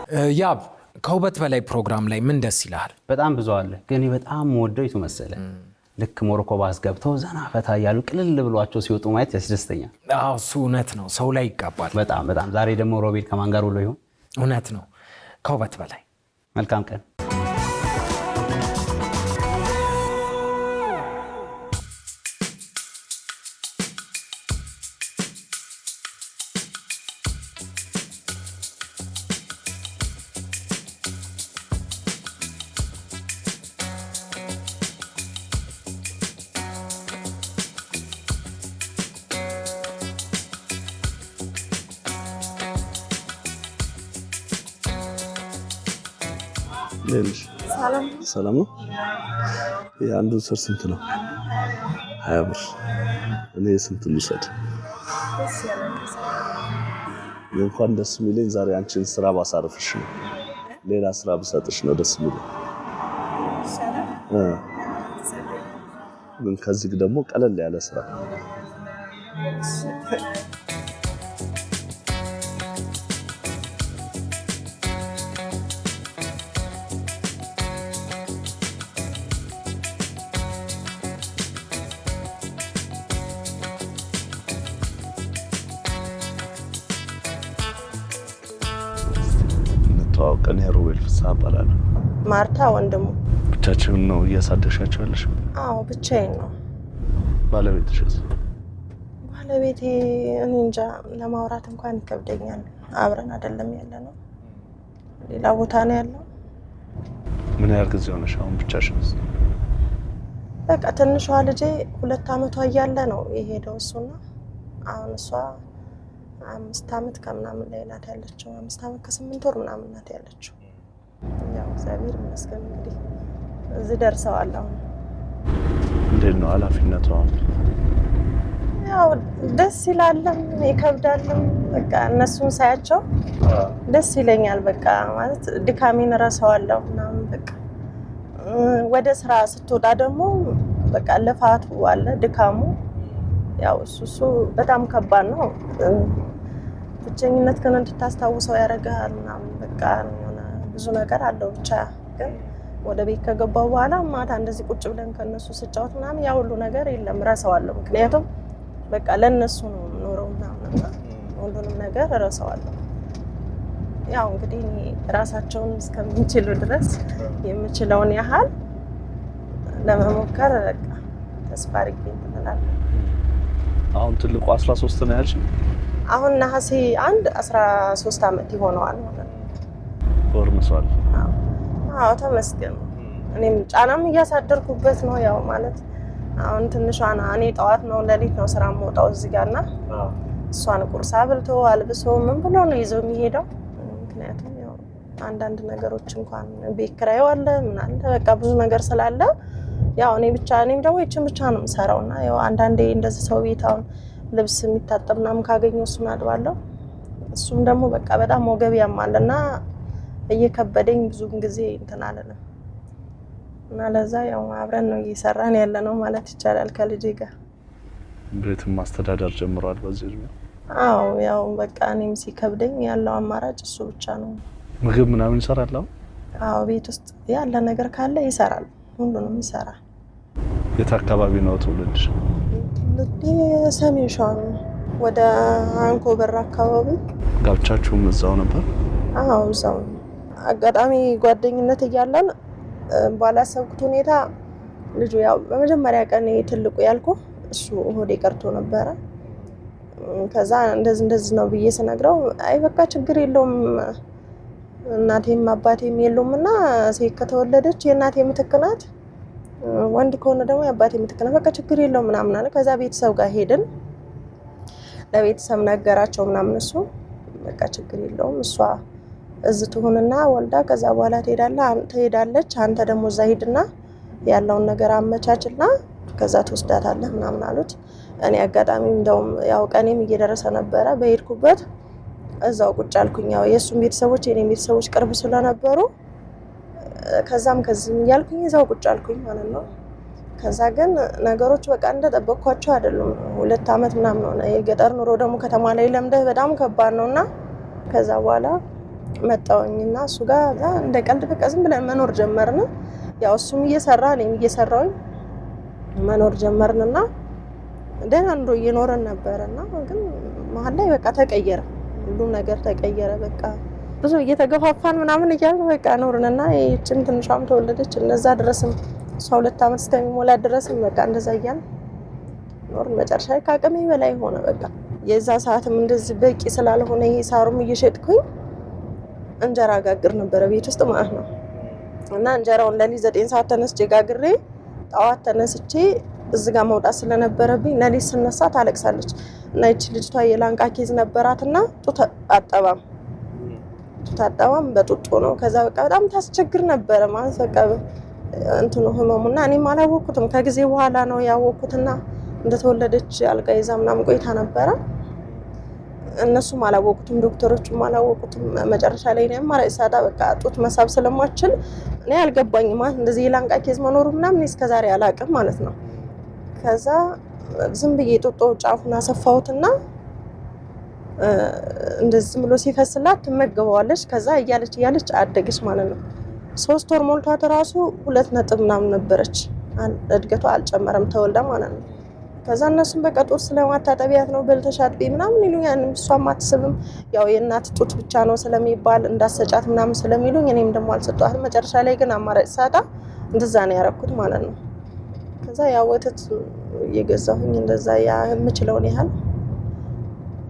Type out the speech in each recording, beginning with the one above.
ያብ ከውበት በላይ ፕሮግራም ላይ ምን ደስ ይላል? በጣም ብዙ አለ፣ ግን በጣም ወደው ይቱ መሰለ ልክ ሞሮኮ ባስ ገብተው ዘና ፈታ ያሉ ቅልል ብሏቸው ሲወጡ ማየት ያስደስተኛል። አዎ እሱ እውነት ነው፣ ሰው ላይ ይጋባል በጣም ዛሬ ደግሞ ሮቤል ከማን ጋር ውሎ ይሆን? እውነት ነው። ከውበት በላይ መልካም ቀን። ሰላም ነው። የአንዱ ስር ስንት ነው? 20 ብር። እኔ ስንት ልውሰድ? እንኳን ደስ የሚለኝ ዛሬ አንቺን ስራ ባሳርፍሽ ነው። ሌላ ስራ ብሰጥሽ ነው ደስ የሚለኝ። ግን ከዚህ ደግሞ ቀለል ያለ ስራ ቀን ሮቤል ፍስሐ እባላለሁ። ማርታ ወንድሙ። ብቻችሁን ነው እያሳደሻችሁ ያለሽ? አዎ ብቻዬን ነው። ባለቤትሽስ? ባለቤቴ እኔ እንጃ ለማውራት እንኳን ይከብደኛል። አብረን አይደለም ያለነው፣ ሌላ ቦታ ነው ያለው። ምን ያህል ጊዜ ሆነሽ አሁን ብቻሽንስ? በቃ ትንሿ ልጄ 2 ዓመቷ እያለ ነው የሄደው እሱና አሁን እሷ 5 ዓመት ከምናምን ላይ ናት ያለችው። 5 ዓመት ከ8 ወር ምናምን ናት ያለችው። ያው እግዚአብሔር ይመስገን እንግዲህ እዚህ ደርሰዋል። አሁን እንዴት ነው ኃላፊነቱ? ያው ደስ ይላልም ይከብዳልም። በቃ እነሱን ሳያቸው ደስ ይለኛል። በቃ ማለት ድካሜን እረሳዋለሁ ምናምን። በቃ ወደ ስራ ስትወጣ ደግሞ በቃ ልፋቱ አለ ድካሙ። ያው እሱ በጣም ከባድ ነው። ብቸኝነት ከነ እንድታስታውሰው ያደርጋል ምናምን። በቃ የሆነ ብዙ ነገር አለው። ብቻ ግን ወደ ቤት ከገባው በኋላ ማታ እንደዚህ ቁጭ ብለን ከነሱ ስጫወት ምናምን ያ ሁሉ ነገር የለም፣ እረሳዋለሁ። ምክንያቱም በቃ ለነሱ ነው ኖረው ምናምንና ሁሉንም ነገር እረሳዋለሁ። ያው እንግዲህ ራሳቸውን እስከሚችሉ ድረስ የምችለውን ያህል ለመሞከር በቃ ተስፋ አድርጌ እንላለን። አሁን ትልቁ 13 ነው ያልሽ? አሁን ነሐሴ 1 13 ዓመት ይሆነዋል ማለት ነው። ወርምሷል። አዎ ተመስገን። እኔም ጫናም እያሳደርኩበት ነው። ያው ማለት አሁን ትንሿና እኔ ጠዋት ነው ለሊት ነው ስራ የምወጣው እዚህ ጋርና እሷን ቁርስ አብልቶ አልብሶ ምን ብሎ ነው ይዘው የሚሄደው። ምክንያቱም ያው አንዳንድ ነገሮች እንኳን ቤት ኪራይ አለ ምን አለ በቃ ብዙ ነገር ስላለ ያው እኔም ደግሞ ይችን ብቻ ነው የምሰራውና ያው አንዳንዴ እንደዚህ ሰው ቤት አሁን ልብስ የሚታጠብናም ካገኘው እሱን አጥባለሁ። እሱም ደግሞ በቃ በጣም ወገብ ያማልና እየከበደኝ ብዙ ጊዜ እንትን አለለም እና ለዛ ያው አብረን ነው እየሰራን ያለነው ማለት ይቻላል ከልጄ ጋር። ቤትም ማስተዳደር ጀምሯል በዚህ እድሜ? አዎ ያው በቃ እኔም ሲከብደኝ ያለው አማራጭ እሱ ብቻ ነው። ምግብ ምናምን ይሰራል? አዎ ቤት ውስጥ ያለ ነገር ካለ ይሰራል፣ ሁሉንም ይሰራል። የት አካባቢ ነው ትውልድሽ? ሰሜን ሸዋ ነው፣ ወደ አንኮበር አካባቢ። ጋብቻችሁም እዛው ነበር? አዎ እዛው። አጋጣሚ ጓደኝነት እያለን ባላሰብኩት ሁኔታ ልጁ ያው በመጀመሪያ ቀን ትልቁ ያልኩ እሱ ሆዴ ቀርቶ ነበረ። ከዛ እንደዚህ ነው ብዬ ስነግረው አይ በቃ ችግር የለውም እናቴም አባቴም የለውምና ሴት ከተወለደች የእናቴ ምትክ ናት፣ ወንድ ከሆነ ደግሞ የአባቴ ምትክ ናት፣ በቃ ችግር የለውም ምናምን አለ። ከዛ ቤተሰብ ጋር ሄድን፣ ለቤተሰብ ነገራቸው ምናምን። እሱ በቃ ችግር የለውም እሷ እዚህ ትሁንና ወልዳ ከዛ በኋላ ትሄዳለች፣ አንተ ደግሞ እዛ ሂድና ያለውን ነገር አመቻችልና ከዛ ትወስዳታለህ ምናምን አሉት። እኔ አጋጣሚ እንደውም ያው ቀኔም እየደረሰ ነበረ፣ በሄድኩበት እዛው ቁጭ አልኩኝ። ያው የእሱም ቤተሰቦች የኔም ቤተሰቦች ቅርብ ስለነበሩ ከዛም ከዚህም እያልኩኝ እዛው ቁጭ አልኩኝ ማለት ነው። ከዛ ግን ነገሮች በቃ እንደጠበቅኳቸው አይደሉም። 2 ዓመት ምናምን ሆነ። የገጠር ኑሮ ደግሞ ከተማ ላይ ለምደህ በጣም ከባድ ነውና ከዛ በኋላ መጣሁኝና እሱ ጋር እንደ ቀልድ በቃ ዝም ብለን መኖር ጀመርን። ያው እሱም እየሰራ እኔም እየሰራሁኝ መኖር ጀመርንና ደህና ኑሮ እየኖረን ነበርና ግን መሀል ላይ በቃ ተቀየረ፣ ሁሉም ነገር ተቀየረ። በቃ ብዙ እየተገፋፋን ምናምን እያልን በቃ ኖርንና ይህችን ትንሿም ተወለደች። እነዛ ድረስም እሷ 2 ዓመት እስከሚሞላ ድረስም በቃ እንደዛ እያልን ኖርን። መጨረሻ ከአቅሜ በላይ ሆነ። በቃ የዛ ሰዓትም እንደዚህ በቂ ስላልሆነ ይሄ ሳሩም እየሸጥኩኝ እንጀራ ጋግር ነበረ ቤት ውስጥ ማለት ነው። እና እንጀራውን ለሊት 9 ሰዓት ተነስቼ ጋግሬ ጠዋት ተነስቼ እዚህ ጋር መውጣት ስለነበረብኝ ለሊት ስነሳ ታለቅሳለች። እና እቺ ልጅቷ የላንቃ ኬዝ ነበራትና ጡት አጠባም በጡጦ ነው። ከዛ በቃ በጣም ታስቸግር ነበረ ማለት በቃ እንትኑ ህመሙና እኔም አላወኩትም። ከጊዜ በኋላ ነው ያወኩትና እንደተወለደች አልጋ ይዛ ምናምን ቆይታ ነበረ። እነሱም አላወቁትም፣ ዶክተሮቹም አላወቁትም። መጨረሻ ላይ ነው ማራጭ ሳዳ በቃ ጡት መሳብ ስለማችል እኔ አልገባኝም ማለት እንደዚህ የላንቃ ኬዝ መኖሩ ምናምን እስከዛሬ አላውቅም ማለት ነው። ከዛ ዝም ብዬ ጡጦ ጫፉን አሰፋሁትና እንደዚህ ዝም ብሎ ሲፈስላት ትመገበዋለች። ከዛ እያለች አደገች ማለት ነው። 3 ወር ሞልቷት ራሱ 2 ነጥብ ምናምን ነበረች። እድገቷ አልጨመረም ተወልዳ ማለት ነው። ከዛ እነሱም በቃ ጡት ስለማታጠቢያት ነው በልተሽ አጥቢ ምናምን ይሉኛል። እሷም አትስብም፣ ያው የእናት ጡት ብቻ ነው ስለሚባል እንዳሰጫት ምናምን ስለሚሉኝ እኔም ደግሞ አልሰጧትም። መጨረሻ ላይ ግን አማራጭ ሳጣ እንደዛ ነው ያረኩት ማለት ነው። ከዛ ያው ወተት እየገዛሁኝ እንደዛ የምችለውን ያህል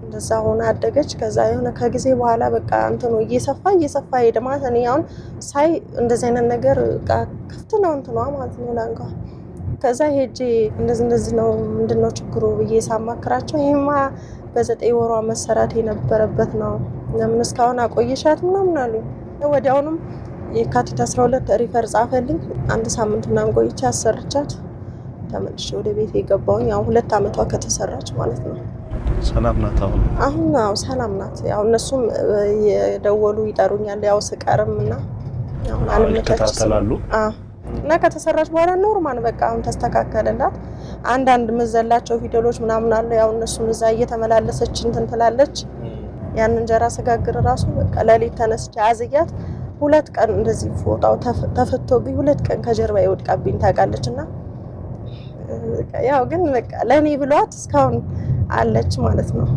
እንደዛ ሆነ አደገች። ከዛ የሆነ ከጊዜ በኋላ በቃ እንትኑ እየሰፋ ሄደ ማለት እኔ አሁን ሳይ እንደዚህ አይነት ነገር በቃ ከፍት ነው እንትኗ ማለት ነው ላንቃ። ከዛ ሄጄ እንደዚህ ነው ምንድነው ችግሩ ብዬ ሳማክራቸው ይሄማ በ9 ወሯ መሰራት የነበረበት ነው፣ ለምን እስካሁን አቆየሻት ምናምን አሉኝ። ወዲያውኑም የካቲት 12 ሪፈር ጻፈልኝ። 1 ሳምንት ምናምን ቆይቼ አሰርቻት ተመልሼ ወደ ቤት የገባሁኝ። ያው 2 ዓመቷ ከተሰራች ማለት ነው። ሰላም ናት አሁን? አዎ ሰላም ናት። ያው እነሱም የደወሉ ይጠሩኛል ያው ስቀርም እና ያው አልመጣችም እና ከተሰራች በኋላ ኖርማል በቃ አሁን ተስተካከለላት። አንዳንድ መዘላቸው ፊደሎች ምናምን አለ። ያው እነሱም እዛ እየተመላለሰች እንትን ትላለች። ያን እንጀራ ስጋግር ራሱ በቃ ለሊት ተነስቼ አዝያት 2 ቀን እንደዚህ ፎጣው ተፈቶብኝ 2 ቀን ከጀርባ ይወድቃብኝ ታውቃለችና ያው ግን በቃ ለኔ ብሏት እስካሁን አለች ማለት ነው።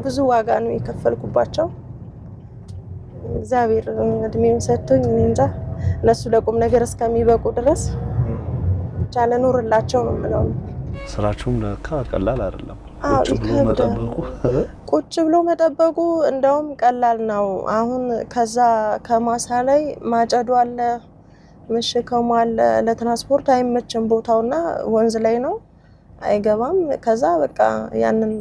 ብዙ ዋጋ ነው የከፈልኩባቸው። እግዚአብሔር እድሜውን ሰጥቶኝ እንጃ እነሱ ለቁም ነገር እስከሚበቁ ድረስ ቻለ ኖርላቸው ነው የምለው። ስራችሁም ለካ ቀላል አይደለም። ቁጭ ብሎ መጠበቁ እንደውም ቀላል ነው። አሁን ከዛ ከማሳ ላይ ማጨዱ አለ፣ መሸከሙ አለ። ለትራንስፖርት አይመችም ቦታውና ወንዝ ላይ ነው አይገባም። ከዛ በቃ ያንን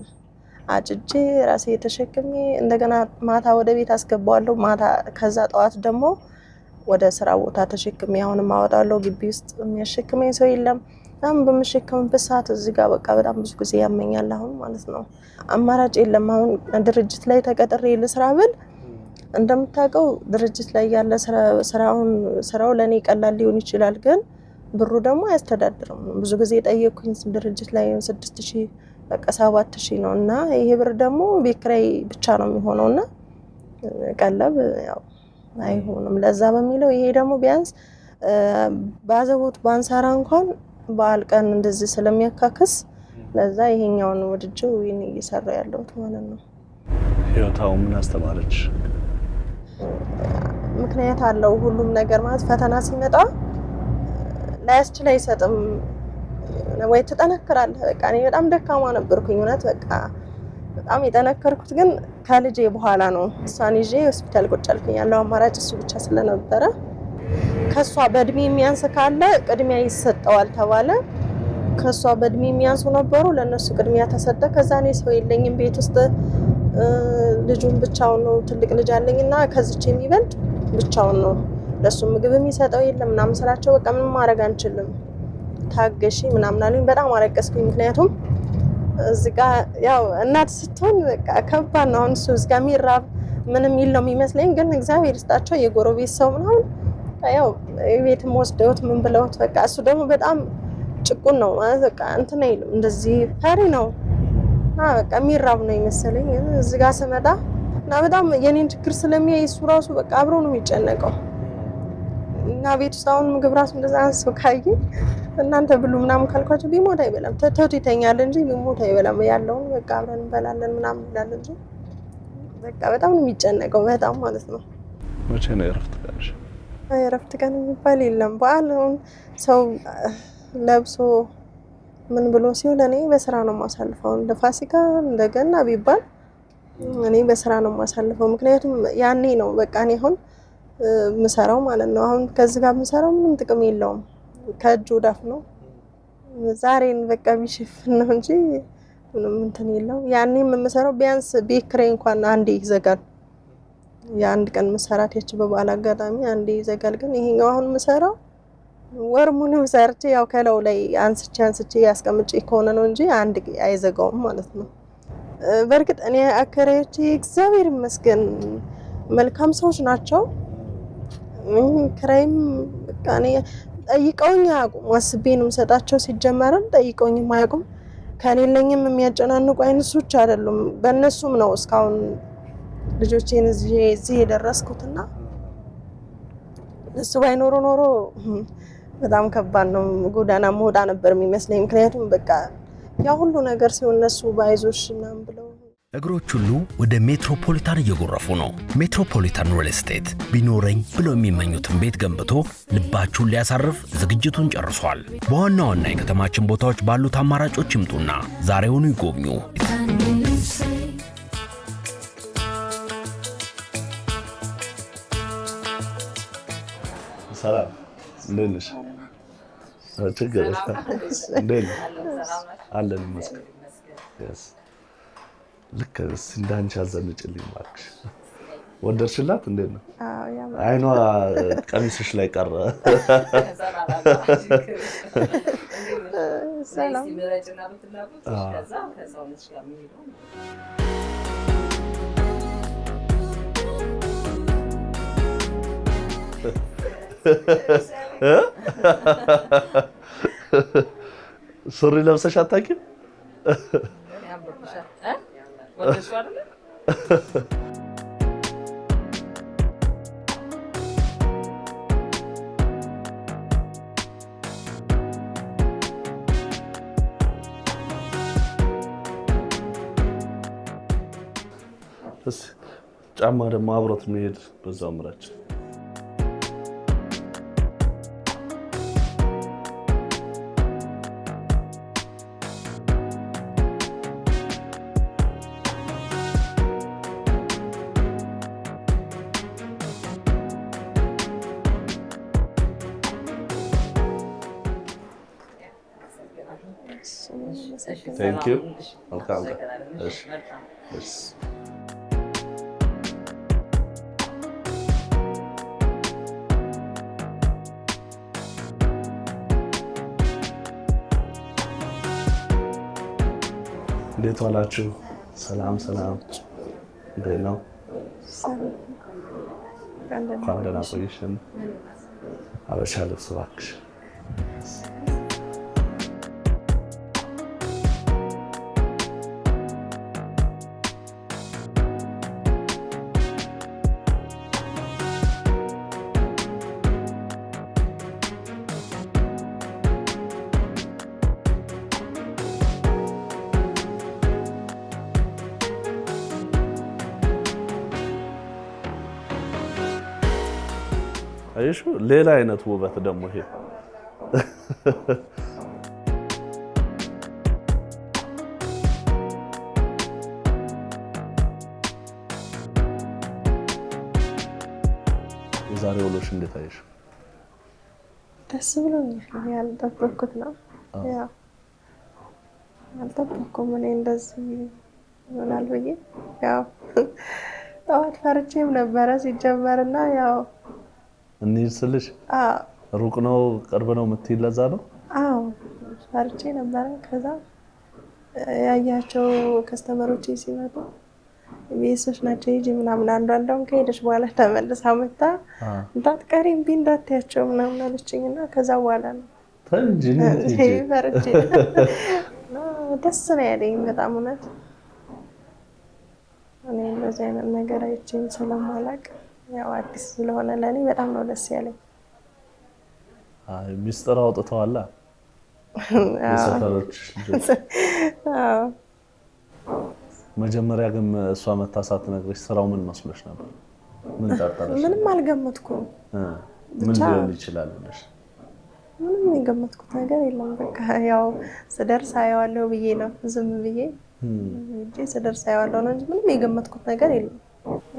አጭጄ ራሴ ተሸክሜ እንደገና ማታ ወደ ቤት አስገባዋለሁ። ማታ ከዛ ጠዋት ደግሞ ወደ ስራ ቦታ ተሸክሜ አሁንም አወጣለሁ። ግቢ ውስጥ የሚያሸክመኝ ሰው የለም። አሁን በመሸከምበት ሰዓት እዚህ ጋር በቃ በጣም ብዙ ጊዜ ያመኛል አሁን ማለት ነው። አማራጭ የለም። አሁን ድርጅት ላይ ተቀጥሬ ልስራ ብል እንደምታውቀው ድርጅት ላይ ያለ ስራው ለኔ ቀላል ሊሆን ይችላል፣ ግን ብሩ ደግሞ አያስተዳድርም። ብዙ ጊዜ ጠየቅኩኝ ድርጅት ላይ 6000 በቃ 7000 ነው እና ይሄ ብር ደግሞ ቤት ኪራይ ብቻ ነው የሚሆነውና ቀለብ ያው አይሆንም። ለዛ በሚለው ይሄ ደግሞ ቢያንስ ባዘቦት ባንሰራ እንኳን በዓል ቀን እንደዚህ ስለሚያካክስ ለዛ ይሄኛውን ወድጄው ይሄን እየሰራ ያለሁት ማለት ነው። ህይወታው ምን አስተማረች? ምክንያት አለው ሁሉም ነገር ማለት ፈተና ሲመጣ ላያስችል አይሰጥም ወይ ትጠነክራለህ። በቃ እኔ በጣም ደካማ ነበርኩኝ እውነት በቃ በጣም የጠነከርኩት ግን ከልጄ በኋላ ነው። እሷን ይዤ ሆስፒታል ቁጭ አልኩኝ። ያለው አማራጭ እሱ ብቻ ስለነበረ ከሷ በእድሜ የሚያንስ ካለ ቅድሚያ ይሰጠዋል ተባለ። ከሷ በእድሜ የሚያንሱ ነበሩ፣ ለነሱ ቅድሚያ ተሰጠ። ከዛ እኔ ሰው የለኝም ቤት ውስጥ ልጁን ብቻውን ነው፣ ትልቅ ልጅ አለኝና ከዚች የሚበልጥ ብቻውን ነው፣ ለሱ ምግብ የሚሰጠው የለም ምናምን ስላቸው በቃ ምንም ማድረግ አንችልም ታገሺ ምናምን አሉኝ። በጣም አለቀስኩኝ። ምክንያቱም እዚህ ጋር ያው እናት ስትሆን በቃ ከባድ ነው። አሁን እሱ እዚህ ጋር የሚራብ ምንም የለው የሚመስለኝ፣ ግን እግዚአብሔር ይስጣቸው የጎረቤት ሰው ምናምን ያው ቤትም ወስደውት ምን ብለውት በቃ እሱ ደግሞ በጣም ጭቁን ነው ማለት በቃ እንትን አይልም፣ እንደዚህ ፈሪ ነው። በቃ የሚራብ ነው ይመስለኝ። እዚህ ጋር ስመጣ እና በጣም የኔን ችግር ስለሚያይ እሱ ራሱ በቃ አብሮ ነው የሚጨነቀው። እና ቤት ውስጥ አሁን ምግብ ራሱ እንደዛ አንስቶ ካየ እናንተ ብሉ ምናምን ካልኳቸው ቢሞት አይበላም። ተውት ይተኛል እንጂ ቢሞት አይበላም። ያለውን በቃ አብረን እንበላለን ምናምን ይላል እንጂ በቃ በጣም ነው የሚጨነቀው በጣም ማለት ነው። መቼ ነው የእረፍት ቀንሽ? የእረፍት ቀን የሚባል የለም። በዓል ሰው ለብሶ ምን ብሎ ሲሆን እኔ በስራ ነው የማሳልፈው። እንደ ፋሲካ እንደ ገና ቢባል እኔ በስራ ነው የማሳልፈው። ምክንያቱም ያኔ ነው በቃ እኔ አሁን ምሰራው ማለት ነው። አሁን ከዚህ ጋር ምሰራው ምንም ጥቅም የለውም። ከእጅ ወዳፍ ነው። ዛሬን በቃ ቢሽፍን ነው እንጂ ምንም እንትን የለውም። ያኔም የምሰራው ቢያንስ ቤት ኪራይ እንኳን አንዴ ይዘጋል። የአንድ ቀን መሰራት ያቺ በበዓል አጋጣሚ አንዴ ይዘጋል። ግን ይሄኛው አሁን ምሰራው ወር ሙሉ ሰርቼ ያው ከለው ላይ አንስቼ ያስቀምጬ ከሆነ ነው እንጂ አንድ አይዘጋውም ማለት ነው። በርግጥ እኔ አከራዮቼ እግዚአብሔር ይመስገን መልካም ሰዎች ናቸው። ክራይም በቃ እኔ ጠይቀውኝ አያውቁም። አስቤ ነው የምሰጣቸው። ሲጀመርም ጠይቀውኝም አያውቁም። ከሌለኝም የሚያጨናንቁ አይነቶች አይደሉም። በእነሱም ነው እስካሁን ልጆቼን እዚህ የደረስኩትና እሱ ባይኖሩ ኖሮ በጣም ከባድ ነው። ጎዳና መውጣ ነበር የሚመስለኝ። ምክንያቱም በቃ ያ ሁሉ ነገር ሲሆን እነሱ ባይዞሽ ምናምን ብለው እግሮች ሁሉ ወደ ሜትሮፖሊታን እየጎረፉ ነው። ሜትሮፖሊታን ሪል ስቴት ቢኖረኝ ብለው የሚመኙትን ቤት ገንብቶ ልባችሁን ሊያሳርፍ ዝግጅቱን ጨርሷል። በዋና ዋና የከተማችን ቦታዎች ባሉት አማራጮች ይምጡና ዛሬውኑ ይጎብኙ። ሰላም እንዴት ነሽ? ችግር እንዴት ነሽ? አለን ይመስገን። ልክ እንዳንቺ አዘንጭልኝ እባክሽ። ወደድሽላት? እንዴት ነው? አይኗ ቀሚስሽ ላይ ቀረ። ሰላም ሱሪ ለብሰሽ አታውቂም? ጫማ ደግሞ አብሮት መሄድ በዛው ምራች። Thank you. Welcome. Yes. እንዴት ዋላችሁ? ሰላም ሰላም። እንዴት ነው? እንኳን ደህና ቆየሽን። አበሻ ልብስ እባክሽ። አይሹ ሌላ አይነት ውበት ደግሞ ይሄ የዛሬ ውሎሽ እንዴት አይሽ? ደስ ብሎኛል። ያልጠበቅኩት ነው። ያው አልጠበቅኩም እኔ እንደዚህ ይሆናል ብዬ ያው ጠዋት ፈርቼም ነበረ ሲጀመርና ያው እንሂድ ስልሽ ሩቅ ነው ቅርብ ነው የምትይ ለዛ ነው? አዎ ፈርቼ ነበረ። ከዛ ያያቸው ከስተመሮቼ ሲመጡ ቤተሰቦች ናቸው ሂጂ ምናምን አንዷም ከሄደች በኋላ ተመልሳ መጣ እንዳትቀሪም ቢ እንዳትያቸው ምናምን አለችኝና ከዛ በኋላ ነው እንጂ ፈርቼ ደስ ነው ያለኝ በጣም እውነት። እኔ እንደዚህ አይነት ነገር አይቼም ስለማላውቅ ያው አዲስ ስለሆነ ለኔ በጣም ነው ደስ ያለኝ። ሚስጥር አውጥተዋል የሰፈሮች ልጆች። መጀመሪያ ግን እሷ መታ ሳትነግርሽ ስራው ምን መስሎሽ ነበር? ምን ጠርጠረሽ? ምንም አልገመትኩም። ምን ሊሆን ይችላል ብለሽ? ምንም የገመትኩት ነገር የለም። በቃ ያው ስደርስ አየዋለሁ ብዬ ነው ዝም ብዬ እንጂ ስደርስ አየዋለሁ ነው እንጂ ምንም የገመትኩት ነገር የለም።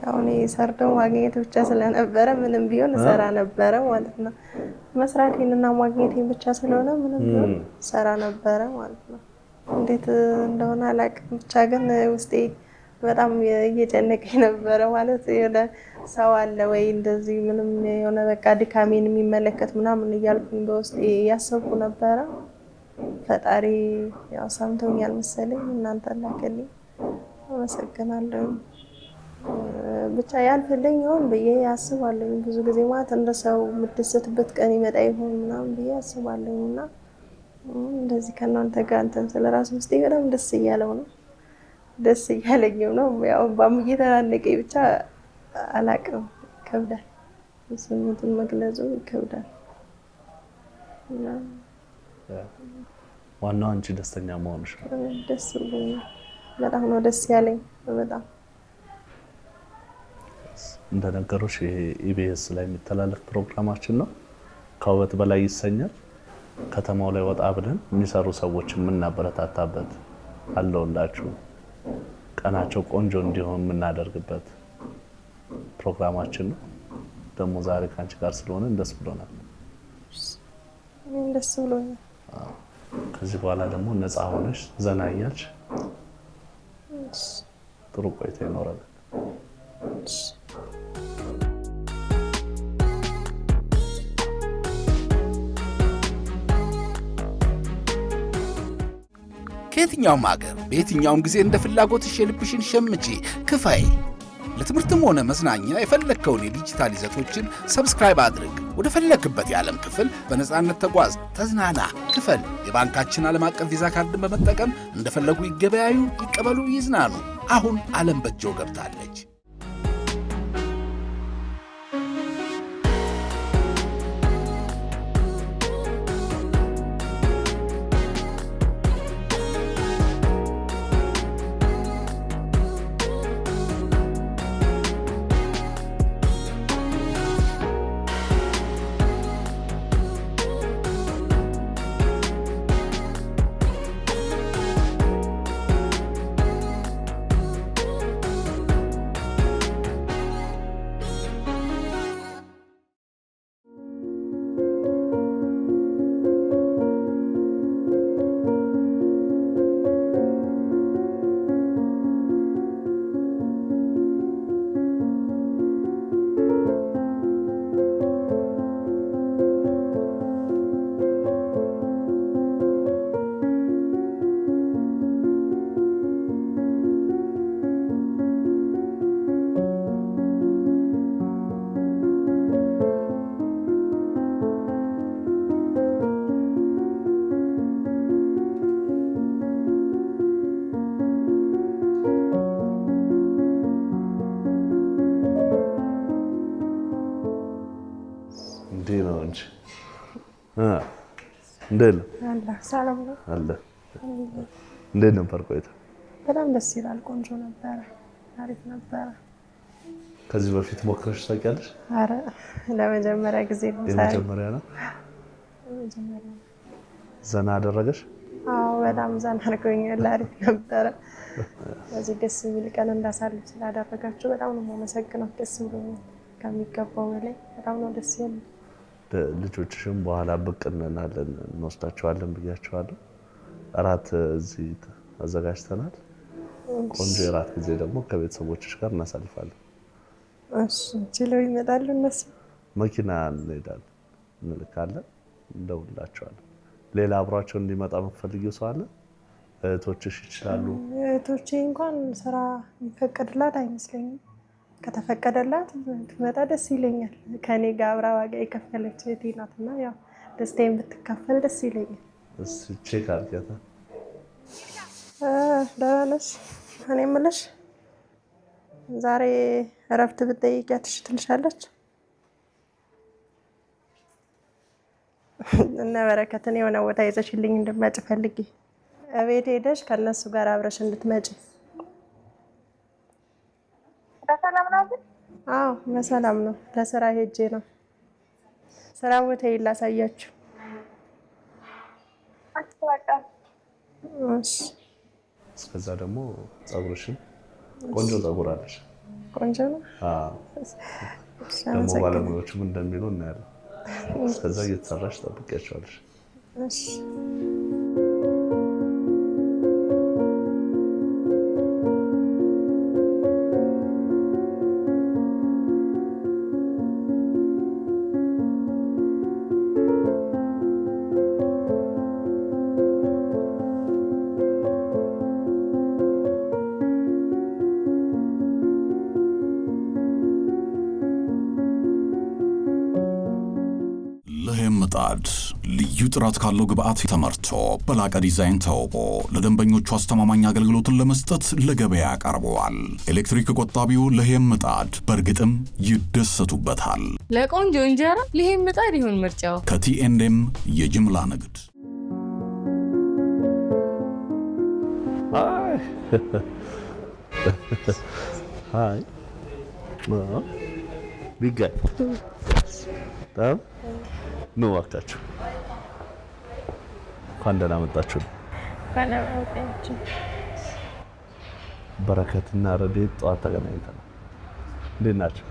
ያው እኔ ሰርተው ማግኘት ብቻ ስለነበረ ምንም ቢሆን እሰራ ነበረ ማለት ነው። መስራቴንና ማግኘቴን ብቻ ስለሆነ ምንም ቢሆን እሰራ ነበረ ማለት ነው። እንዴት እንደሆነ አላውቅም፣ ብቻ ግን ውስጤ በጣም እየጨነቀኝ ነበረ። ማለት የሆነ ሰው አለ ወይ እንደዚህ ምንም የሆነ በቃ ድካሜን የሚመለከት ምናምን እያልኩኝ በውስጤ ያሰብኩ ነበረ። ፈጣሪ ያው ሰምቶኛል መሰለኝ፣ እናንተ ላከልኝ። አመሰግናለሁ። ብቻ ያልፈልኝ ይሆን ብዬ አስባለሁ። ብዙ ጊዜ ማለት እንደ ሰው የምደሰትበት ቀን ይመጣ ይሆን ምናምን ብዬ አስባለሁ። እና እንደዚህ ከእናንተ ጋር እንትን ስለራሱ ውስጤ በጣም ደስ እያለው ነው፣ ደስ እያለኝም ነው። ያው ባም እየተናነቀኝ ብቻ አላቅም፣ ይከብዳል፣ ስሜቱን መግለጹ ይከብዳል። ዋናው አንቺ ደስተኛ መሆንሽ። ደስ ብሎኛል፣ በጣም ነው ደስ ያለኝ በጣም። እንደነገሮች ይሄ ኢቢኤስ ላይ የሚተላለፍ ፕሮግራማችን ነው። ከውበት በላይ ይሰኛል። ከተማው ላይ ወጣ ብለን የሚሰሩ ሰዎች የምናበረታታበት አለውላችሁ ቀናቸው ቆንጆ እንዲሆን የምናደርግበት ፕሮግራማችን ነው። ደግሞ ዛሬ ካንቺ ጋር ስለሆነ ደስ ብሎናል። ደስ ብሎኛል። ከዚህ በኋላ ደግሞ ነፃ ሆነሽ ዘና እያልሽ ጥሩ ቆይታ ይኖራል። ከየትኛውም ሀገር በየትኛውም ጊዜ እንደ ፍላጎትሽ የልብሽን ሸምቼ ክፈይ። ለትምህርትም ሆነ መዝናኛ የፈለግከውን የዲጂታል ይዘቶችን ሰብስክራይብ አድርግ። ወደ ፈለግክበት የዓለም ክፍል በነፃነት ተጓዝ፣ ተዝናና፣ ክፈል። የባንካችን ዓለም አቀፍ ቪዛ ካርድን በመጠቀም እንደፈለጉ ይገበያዩ፣ ይቀበሉ፣ ይዝናኑ። አሁን ዓለም በእጆ ገብታለች። እንዴት ነበር ቆይታ? በጣም ደስ ይላል። ቆንጆ ነበረ፣ አሪፍ ነበረ። ከዚህ በፊት ሞክረሽ ታውቂያለሽ? አረ ለመጀመሪያ ጊዜ ነው። የመጀመሪያ ነው። ዘና አደረገሽ? አዎ በጣም ዘና አድርጎኛል። አሪፍ ነበረ። በዚህ ደስ የሚል ቀን እንዳሳልፍ ስላደረጋችሁ በጣም ነው የማመሰግነው። ደስ ብሎኛል ከሚገባው በላይ በጣም ነው ደስ ያለኝ። ልጆችሽም በኋላ ብቅ እንላለን እንወስዳቸዋለን ብያቸዋለሁ። እራት እዚህ አዘጋጅተናል። ቆንጆ የራት ጊዜ ደግሞ ከቤተሰቦችሽ ጋር እናሳልፋለን። እሺ ችለው ይመጣሉ እነሱ። መኪና እንሄዳለን፣ እንልካለን፣ እንደውላቸዋለን። ሌላ አብሯቸው እንዲመጣ የምትፈልጊው ሰው አለ? እህቶችሽ ይችላሉ? እህቶቼ እንኳን ስራ የሚፈቀድላት አይመስለኝም። ከተፈቀደላት ትመጣ ደስ ይለኛል። ከኔ ጋር አብራ ዋጋ የከፈለች እህቴ ናትና ያው ደስታዬን ብትካፈል ደስ ይለኛል። እስኪ ቼክ አድርጊያታ። ደህና ነሽ? እኔ የምልሽ ዛሬ እረፍት ብትጠይቂያት ትልሻለች። እና በረከትን የሆነ ቦታ ይዘሽልኝ እንድትመጪ ፈልጊ። እቤት ሄደሽ ከነሱ ጋር አብረሽ እንድትመጪ። በሰላም ነው? አዎ በሰላም ነው። ለስራ ሄጄ ነው። ስራ ቦታ ላሳያችሁ። እሺ። እስከዛ ደግሞ ፀጉርሽን ቆንጆ ፀጉር አለሽ። ቆንጆ ነው። አዎ። ደግሞ ባለሙያዎቹም እንደሚሉ እናያለን። እስከዛ እየተሰራሽ ጠብቂያቸዋለሽ። እሺ። ለህም ምጣድ ልዩ ጥራት ካለው ግብአት ተመርቶ በላቀ ዲዛይን ተውቦ ለደንበኞቹ አስተማማኝ አገልግሎትን ለመስጠት ለገበያ ቀርበዋል። ኤሌክትሪክ ቆጣቢው ለህም ምጣድ በእርግጥም ይደሰቱበታል። ለቆንጆ እንጀራ ለህም ምጣድ ይሁን ምርጫው። ከቲኤንኤም የጅምላ ንግድ ሃይ ቢጋይ ኑ እባካችሁ እንኳን ደህና መጣችሁ። በረከትና ረድኤት ጠዋት ተገናኝተናል። እንዴት ናችሁ?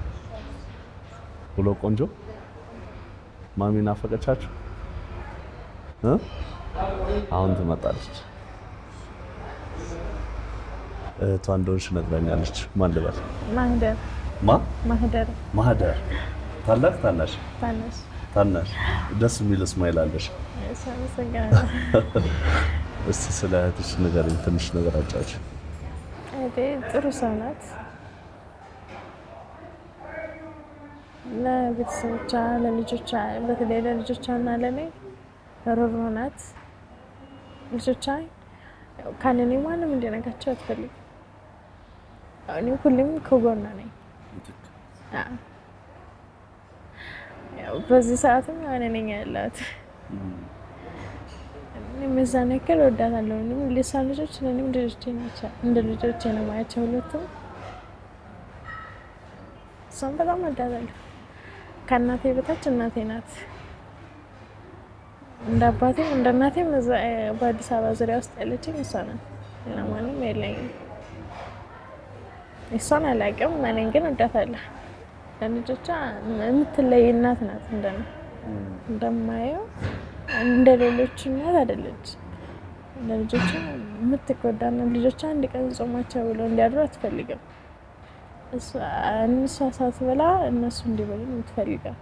ውሎ ቆንጆ? ማሚ ናፈቀቻችሁ? አሁን ትመጣለች። እህቷ እንደሆንሽ ነግራኛለች። ማን ልበል? ማህደር። ማህደር። ማህደር። ታላቅ ታናሽ? ታናሽ። ታናሽ። ደስ የሚል ስማይል አለሽ። እስቲ ስለ እህትሽ ንገሪኝ፣ ትንሽ ነገር አጫውች። እህቴ ጥሩ ሰው ናት። ለቤተሰቦቿ፣ ለልጆቿ፣ በተለይ ለልጆቿና ለኔ ሩህሩህ ናት። ልጆቿ ከእኔ ማንም እንዲነካቸው አትፈልግም። እኔ ሁሌም ከጎኗ ነኝ። በዚህ ሰዓትም እኔ ነኝ ያለሁት። እኔም የዛን ያክል እወዳታለሁ። እሷን ልጆች ለእኔም እንደ ልጆቼ ነው የማያቸው ሁለቱም። እሷን በጣም እወዳታለሁ። ከእናቴ በታች እናቴ ናት። እንደ አባቴም እንደ እናቴም በአዲስ አበባ ዙሪያ ውስጥ ያለችኝ እሷ ናት። ሌላ ማንም የለኝም። እሷን አላውቅም፣ እኔን ግን እወዳታለሁ። ለልጆቿ የምትለይ እናት ናት። እንደማየው እንደ ሌሎቹ እናት አይደለች። ለልጆቿ የምትጎዳና ልጆቿ አንድ ቀን ጾማቸው ብለው እንዲያድሩ አትፈልግም። እሷ ሳትበላ እነሱ እንዲበሉ የምትፈልገው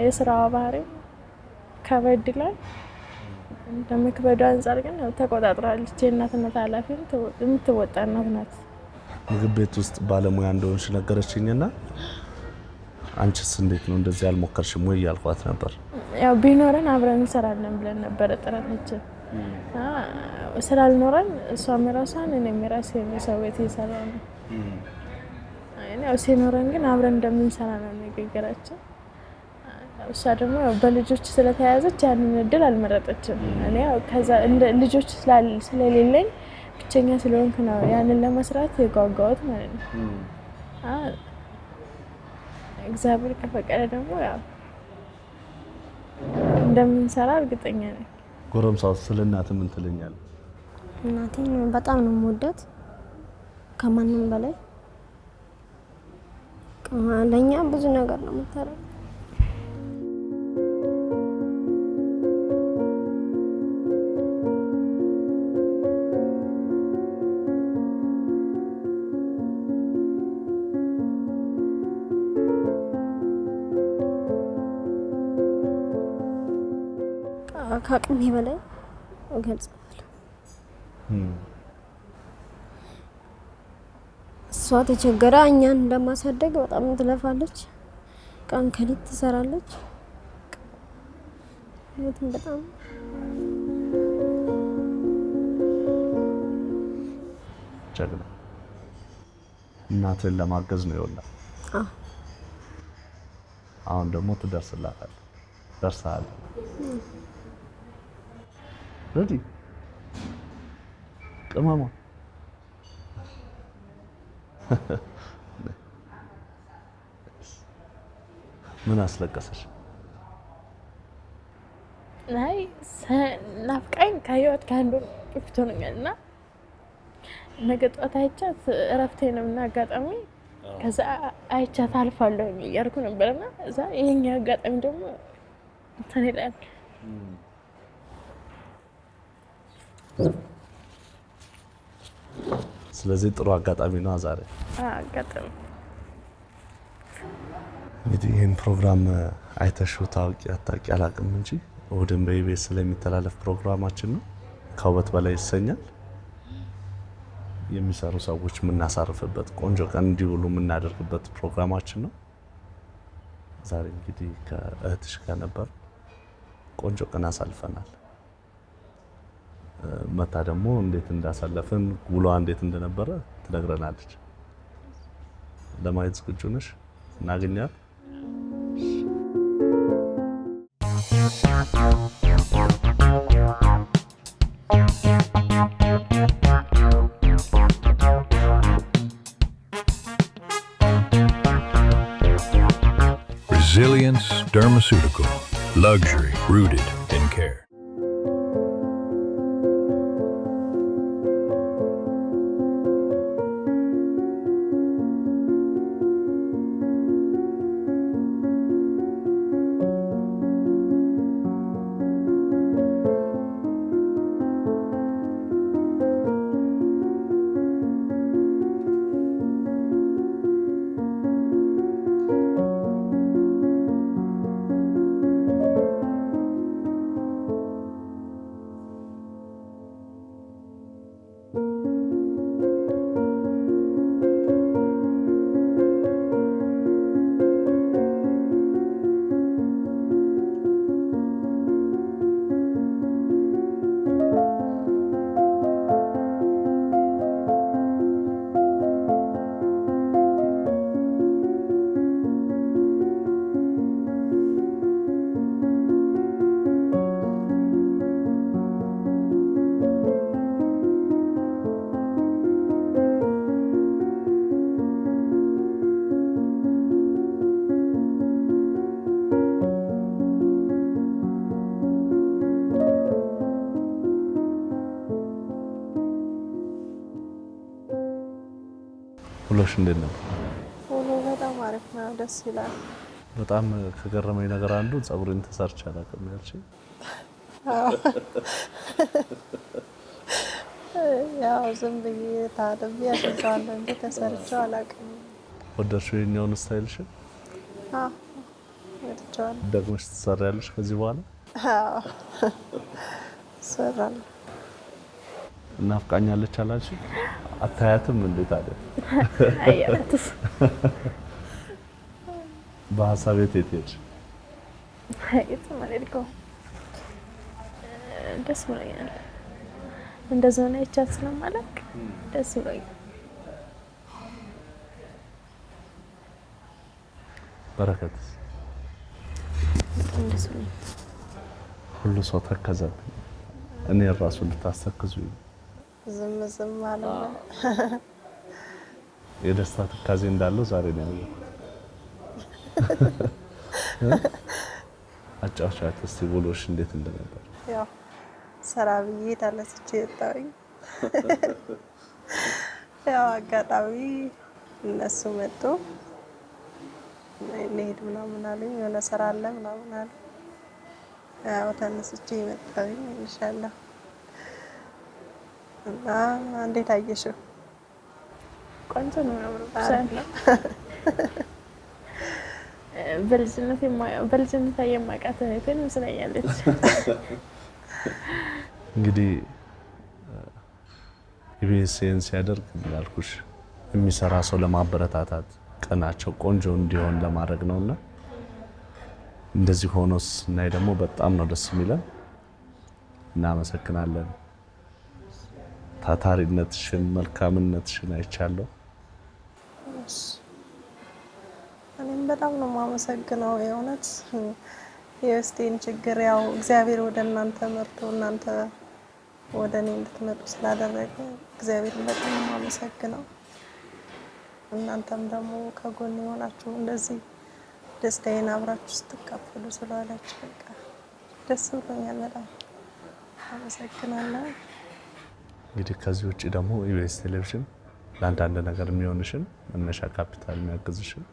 የስራዋ ባህሪ ከበድ ይላል። እንደምክበዱ አንጻር ግን ተቆጣጥራለች። የእናትነት ኃላፊ የምትወጣ እናት ናት። ምግብ ቤት ውስጥ ባለሙያ እንደሆንሽ ነገረችኝና አንቺስ እንዴት ነው እንደዚህ አልሞከርሽም ወይ ያልኳት ነበር። ያው ቢኖረን አብረን እንሰራለን ብለን ነበር ጥረታችን። ስላልኖረን እሷም የራሷን እኔም የራሴን ሰው ቤት እየሰራን ነው። ያው ሲኖረን ግን አብረን እንደምንሰራ ነው ንግግራችን። እሷ ደግሞ በልጆች ስለተያዘች ያንን እድል አልመረጠችም። እኔ ያው ከዛ እንደ ልጆች ስለሌለኝ ብቸኛ ስለሆንኩ ነው ያንን ለመስራት የጓጓሁት ማለት ነው። እግዚአብሔር ከፈቀደ ደግሞ ያው እንደምንሰራ እርግጠኛ ነኝ። ጎረምሳው ስለ እናትህ ምን ትለኛለህ? እናቴን በጣም ነው የምወዳት ከማንም በላይ። ለኛ ብዙ ነገር ነው የምታረገው። ከአቅሜ በላይ እገልጻለሁ። እሷ ተቸገራ እኛን እንደማሳደግ በጣም ትለፋለች። ቀን ከሌት ትሰራለች። በጣም ጀግና እናትን ለማገዝ ነው ይወላ አሁን ደግሞ ትደርስላታለህ ደርሰሃል ረዲ ቅመማ ምን አስለቀሰሽ ናይ ናፍቃኝ ከህይወት ከአንዱ ፍቶኛልና ነገ ጧት አይቻት እረፍቴን እና አጋጣሚ ከዛ አይቻት አልፋለሁ እያልኩ ነበርና እዛ ይሄኛ አጋጣሚ ደግሞ ተነላል ስለዚህ ጥሩ አጋጣሚ ነው ዛሬ አጋጣሚ እንግዲህ ይህን ፕሮግራም አይተሽው ታውቂ አላውቅም እንጂ እሑድን በኢቢኤስ ስለሚተላለፍ ፕሮግራማችን ነው ከውበት በላይ ይሰኛል የሚሰሩ ሰዎች የምናሳርፍበት ቆንጆ ቀን እንዲውሉ የምናደርግበት ፕሮግራማችን ነው ዛሬ እንግዲህ ከእህትሽ ጋር ነበር ቆንጆ ቀን አሳልፈናል መታ ደግሞ እንዴት እንዳሳለፈን ውሏ እንዴት እንደነበረ ትነግረናለች ለማየት ዝግጁ ነሽ እናገኛት Resilience Dermaceutical. Luxury rooted in care. ሁሉሽ እንዴት ነው? ሁሉ በጣም አሪፍ ነው፣ ደስ ይላል። በጣም ከገረመኝ ነገር አንዱ ጸጉሬን ተሰርቼ አላውቅም ያልሽኝ። ያው ዝም ብዬ ታጥቤ አስይዘዋለሁ እንጂ ተሰርቼው አላውቅም። ወደድሽው የኛውን ስታይልሽን? አዎ ወድጄዋለሁ። ደግመሽ ትሰሪያለሽ ከዚህ በኋላ? አዎ እሰራለሁ። እናፍቃኛለች አላልሽኝ? አታያትም እንዴ ታዲያ? አያትስ በሀሳብ የት ሄድሽ? የትም አልሄድኩም። ደስ ብሎኛል። እንደዚህ ሆነ አይቻት ስለማላውቅ ደስ ብሎኛል። በረከትስ? በጣም ደስ ብሎኛል። ሁሉ ሰው ተከዘብኝ። እኔ ራሱ ልታስተክዙኝ ዝም ዝም አለ። የደስታ ትካዜ እንዳለው ዛሬ ነው ያየሁት። አጫውቻት እስቲ ውሎሽ እንዴት እንደነበር። ያው ስራ ብዬ ተነስቼ ወጣሁኝ። ያው አጋጣሚ እነሱ መጡ። እንሂድ ምናምን አሉኝ። የሆነ ስራ አለ ምናምን አሉ። ያው ተነስቼ መጣሁኝ ኢንሻአላህ። እና እንዴት አየሽው? ቆንጆ ነው ነው በልጅነት የማውቃት እህቴን መስለኛለች። እንግዲህ ኢቢኤስን ሲያደርግ እንዳልኩሽ የሚሰራ ሰው ለማበረታታት ቀናቸው ቆንጆ እንዲሆን ለማድረግ ነውና እንደዚህ ሆኖስ እናይ ደግሞ በጣም ነው ደስ የሚለን። እናመሰግናለን። ታታሪነትሽን መልካምነትሽን አይቻለሁ። እኔም በጣም ነው የማመሰግነው የእውነት የውስጤን ችግር ያው እግዚአብሔር ወደ እናንተ መርቶ እናንተ ወደ እኔ እንድትመጡ ስላደረገ እግዚአብሔርን በጣም ነው የማመሰግነው። እናንተም ደግሞ ከጎን የሆናችሁ እንደዚህ ደስታዬን አብራችሁ ስትካፈሉ ስለዋላችሁ በቃ ደስ ብሎኛል። በጣም አመሰግናለሁ። እንግዲህ ከዚህ ውጪ ደግሞ ኢቢኤስ ቴሌቪዥን ለአንዳንድ ነገር የሚሆንሽን መነሻ ካፒታል የሚያግዝሽን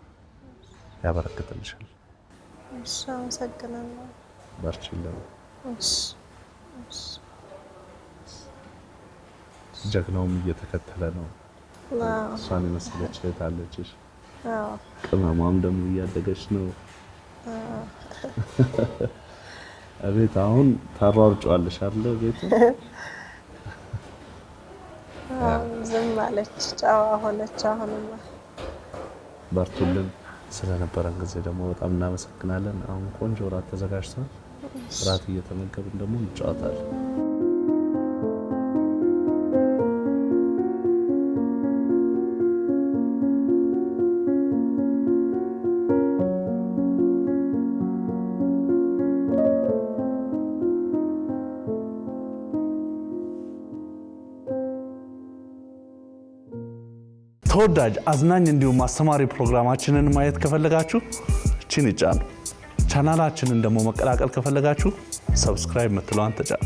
ያበረክትልሻል። እሺ አመሰግናለሁ። በርቺልን። እሺ ጀግናውም እየተከተለ ነው። እሷን የመሰለች እህት አለችሽ። ቅመሟም ደግሞ እያደገች ነው። እቤት አሁን ታሯሩጫለሽ አይደል? ቤት ዝም አለች፣ ጨዋ ሆነች። አሁንማ በርቱልን። ስለነበረን ጊዜ ደግሞ በጣም እናመሰግናለን። አሁን ቆንጆ እራት ተዘጋጅቷል። እራት እየተመገብን ደግሞ እንጫወታለን። ተወዳጅ አዝናኝ እንዲሁም አስተማሪ ፕሮግራማችንን ማየት ከፈለጋችሁ እቺን ይጫኑ። ቻናላችንን ደግሞ መቀላቀል ከፈለጋችሁ ሰብስክራይብ ምትለዋን ተጫኑ።